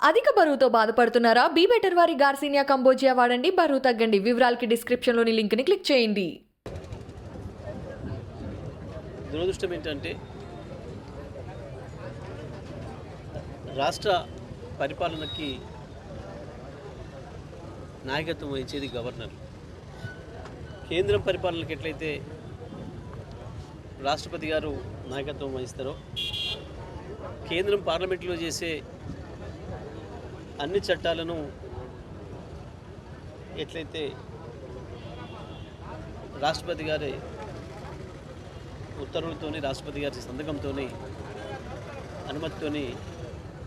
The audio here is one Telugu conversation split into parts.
అధిక బరువుతో బాధపడుతున్నారా? బీ బెటర్ వారి గార్సినియా కంబోజియా వాడండి, బరువు తగ్గండి. వివరాలకి డిస్క్రిప్షన్లోని లింక్ని క్లిక్ చేయండి. దురదృష్టం ఏంటంటే రాష్ట్ర పరిపాలనకి నాయకత్వం వహించేది గవర్నర్. కేంద్రం పరిపాలనకి ఎట్లయితే రాష్ట్రపతి గారు నాయకత్వం వహిస్తారో, కేంద్రం పార్లమెంట్లో చేసే అన్ని చట్టాలను ఎట్లయితే రాష్ట్రపతి గారి ఉత్తర్వులతోని, రాష్ట్రపతి గారి సంతకంతోని, అనుమతితోని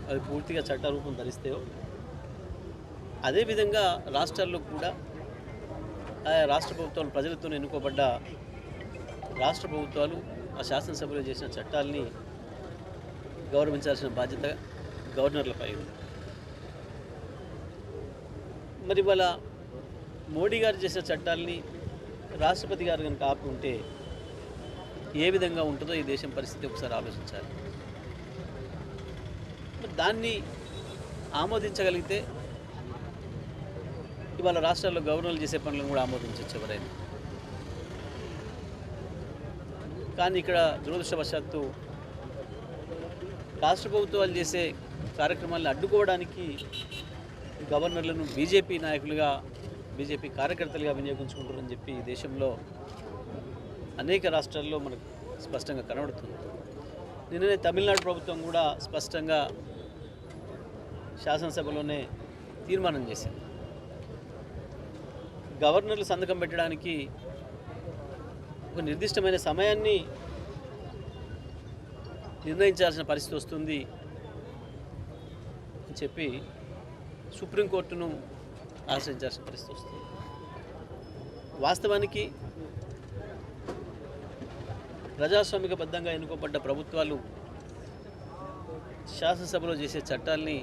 అవి పూర్తిగా చట్టరూపం ధరిస్తాయో, అదేవిధంగా రాష్ట్రాల్లో కూడా ఆయా రాష్ట్ర ప్రభుత్వాలు ప్రజలతో ఎన్నుకోబడ్డ రాష్ట్ర ప్రభుత్వాలు ఆ శాసనసభలో చేసిన చట్టాలని గౌరవించాల్సిన బాధ్యత గవర్నర్లపై ఉంది. మరి వాళ్ళ మోడీ గారు చేసిన చట్టాలని రాష్ట్రపతి గారు కనుక ఆపి ఉంటే ఏ విధంగా ఉంటుందో ఈ దేశం పరిస్థితి ఒకసారి ఆలోచించాలి. దాన్ని ఆమోదించగలిగితే ఇవాళ రాష్ట్రాల్లో గవర్నర్లు చేసే పనులను కూడా ఆమోదించవచ్చు ఎవరైనా. కానీ ఇక్కడ దురదృష్టవశాత్తు రాష్ట్ర ప్రభుత్వాలు చేసే కార్యక్రమాలను అడ్డుకోవడానికి గవర్నర్లను బీజేపీ నాయకులుగా, బీజేపీ కార్యకర్తలుగా వినియోగించుకుంటారని చెప్పి ఈ దేశంలో అనేక రాష్ట్రాల్లో మనకు స్పష్టంగా కనబడుతుంది. నిన్ననే తమిళనాడు ప్రభుత్వం కూడా స్పష్టంగా శాసనసభలోనే తీర్మానం చేసింది. గవర్నర్లు సంతకం పెట్టడానికి ఒక నిర్దిష్టమైన సమయాన్ని నిర్ణయించాల్సిన పరిస్థితి వస్తుంది అని చెప్పి సుప్రీంకోర్టును ఆశ్రయించాల్సిన పరిస్థితి వస్తుంది. వాస్తవానికి ప్రజాస్వామికబద్ధంగా ఎన్నుకోబడ్డ ప్రభుత్వాలు శాసనసభలో చేసే చట్టాల్ని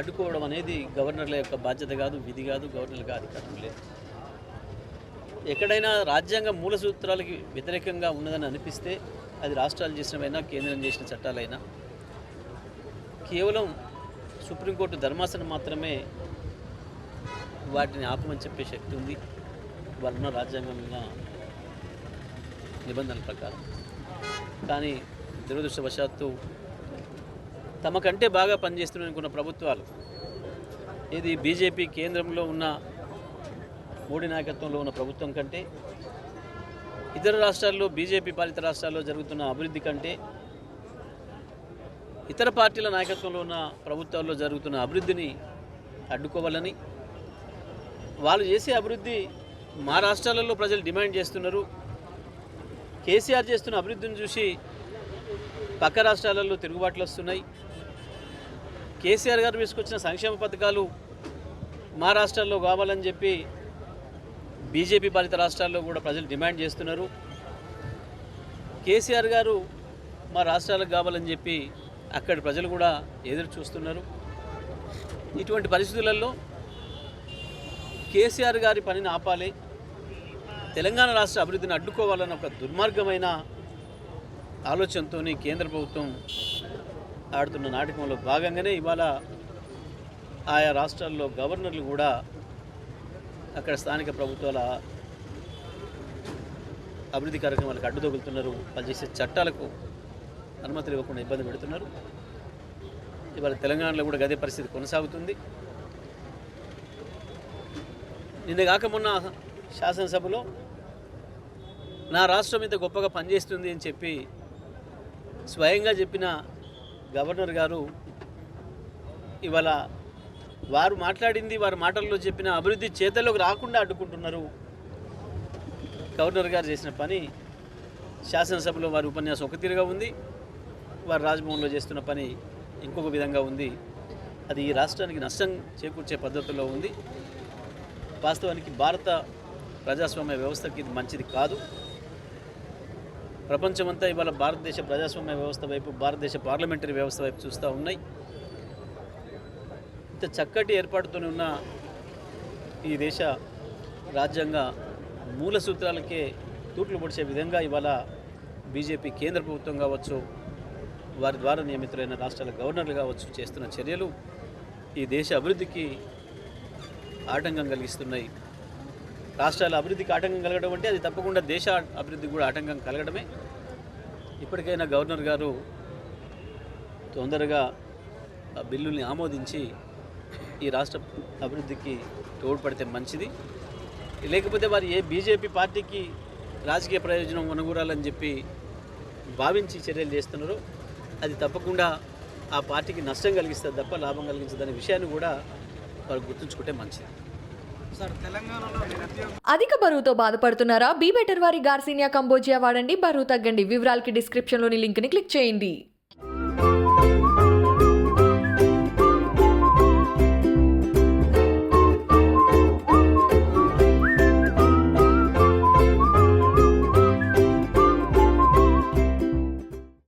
అడ్డుకోవడం అనేది గవర్నర్ల యొక్క బాధ్యత కాదు, విధి కాదు, గవర్నర్లకు అధికారం లేదు. ఎక్కడైనా రాజ్యాంగ మూల సూత్రాలకి వ్యతిరేకంగా ఉన్నదని అనిపిస్తే అది రాష్ట్రాలు చేసినవైనా, కేంద్రం చేసిన చట్టాలైనా, కేవలం సుప్రీంకోర్టు ధర్మాసనం మాత్రమే వాటిని ఆపమని చెప్పే శక్తి ఉంది వాళ్ళున్న రాజ్యాంగంలో నిబంధనల ప్రకారం. కానీ దురదృష్టవశాత్తు తమకంటే బాగా పనిచేస్తున్న ప్రభుత్వాలు, ఇది బీజేపీ కేంద్రంలో ఉన్న మోడీ నాయకత్వంలో ఉన్న ప్రభుత్వం కంటే, ఇతర రాష్ట్రాల్లో బీజేపీ పాలిత రాష్ట్రాల్లో జరుగుతున్న అభివృద్ధి కంటే, ఇతర పార్టీల నాయకత్వంలో ఉన్న ప్రభుత్వాల్లో జరుగుతున్న అభివృద్ధిని అడ్డుకోవాలని, వాళ్ళు చేసే అభివృద్ధి మా రాష్ట్రాలలో ప్రజలు డిమాండ్ చేస్తున్నారు. కేసీఆర్ చేస్తున్న అభివృద్ధిని చూసి పక్క రాష్ట్రాలలో తిరుగుబాట్లు వస్తున్నాయి. కేసీఆర్ గారు తీసుకొచ్చిన సంక్షేమ పథకాలు మా రాష్ట్రాల్లో కావాలని చెప్పి బీజేపీ పాలిత రాష్ట్రాల్లో కూడా ప్రజలు డిమాండ్ చేస్తున్నారు. కేసీఆర్ గారు మా రాష్ట్రాలకు కావాలని చెప్పి అక్కడి ప్రజలు కూడా ఎదురు చూస్తున్నారు. ఇటువంటి పరిస్థితులలో కేసీఆర్ గారి పనిని ఆపాలి, తెలంగాణ రాష్ట్ర అభివృద్ధిని అడ్డుకోవాలన్న ఒక దుర్మార్గమైన ఆలోచనతో కేంద్ర ప్రభుత్వం ఆడుతున్న నాటకంలో భాగంగానే ఇవాళ ఆయా రాష్ట్రాల్లో గవర్నర్లు కూడా అక్కడ స్థానిక ప్రభుత్వాల అభివృద్ధి కార్యక్రమాలకు అడ్డు తగులుతున్నారు. వాళ్ళు చేసే చట్టాలకు అనుమతులు ఇవ్వకుండా ఇబ్బంది పెడుతున్నారు. ఇవాళ తెలంగాణలో కూడా గదే పరిస్థితి కొనసాగుతుంది. నిన్న కాక మొన్న శాసనసభలో నా రాష్ట్రం ఇంత గొప్పగా పనిచేస్తుంది అని చెప్పి స్వయంగా చెప్పిన గవర్నర్ గారు ఇవాళ వారు మాట్లాడింది, వారి మాటల్లో చెప్పిన అభివృద్ధి చేతల్లోకి రాకుండా అడ్డుకుంటున్నారు. గవర్నర్ గారు చేసిన పని శాసనసభలో వారి ఉపన్యాసం ఒక తీరుగా ఉంది, వారు రాజ్భవన్లో చేస్తున్న పని ఇంకొక విధంగా ఉంది. అది ఈ రాష్ట్రానికి నష్టం చేకూర్చే పద్ధతిలో ఉంది. వాస్తవానికి భారత ప్రజాస్వామ్య వ్యవస్థకి ఇది మంచిది కాదు. ప్రపంచమంతా ఇవాళ భారతదేశ ప్రజాస్వామ్య వ్యవస్థ వైపు, భారతదేశ పార్లమెంటరీ వ్యవస్థ వైపు చూస్తూ ఉన్నాయి. ఇంత చక్కటి ఏర్పాటుతో ఉన్న ఈ దేశ రాజ్యాంగ మూల సూత్రాలకే తూట్లు పొడిచే విధంగా ఇవాళ బీజేపీ కేంద్ర ప్రభుత్వం కావచ్చు, వారి ద్వారా నియమితులైన రాష్ట్రాల గవర్నర్లు కావచ్చు చేస్తున్న చర్యలు ఈ దేశ అభివృద్ధికి ఆటంకం కలిగిస్తున్నాయి. రాష్ట్రాల అభివృద్ధికి ఆటంకం కలగడం అంటే అది తప్పకుండా దేశ అభివృద్ధికి కూడా ఆటంకం కలగడమే. ఇప్పటికైనా గవర్నర్ గారు తొందరగా ఆ బిల్లుల్ని ఆమోదించి ఈ రాష్ట్ర అభివృద్ధికి తోడ్పడితే మంచిది. లేకపోతే వారు ఏ బీజేపీ పార్టీకి రాజకీయ ప్రయోజనం అనుకూరాలని చెప్పి భావించి చర్యలు చేస్తున్నారు, అది తప్పకుండా ఆ పార్టీకి నష్టం కలిగిస్తుంది తప్ప లాభం కలిగించదనే విషయాన్ని కూడా వారు గుర్తుంచుకుంటే మంచిది. అధిక బరువుతో బాధపడుతున్నారా? బీ బెటర్ వారి గార్సినియా కంబోజియా వాడండి, బరువు తగ్గండి. వివరాలకి డిస్క్రిప్షన్లోని లింక్ని క్లిక్ చేయండి.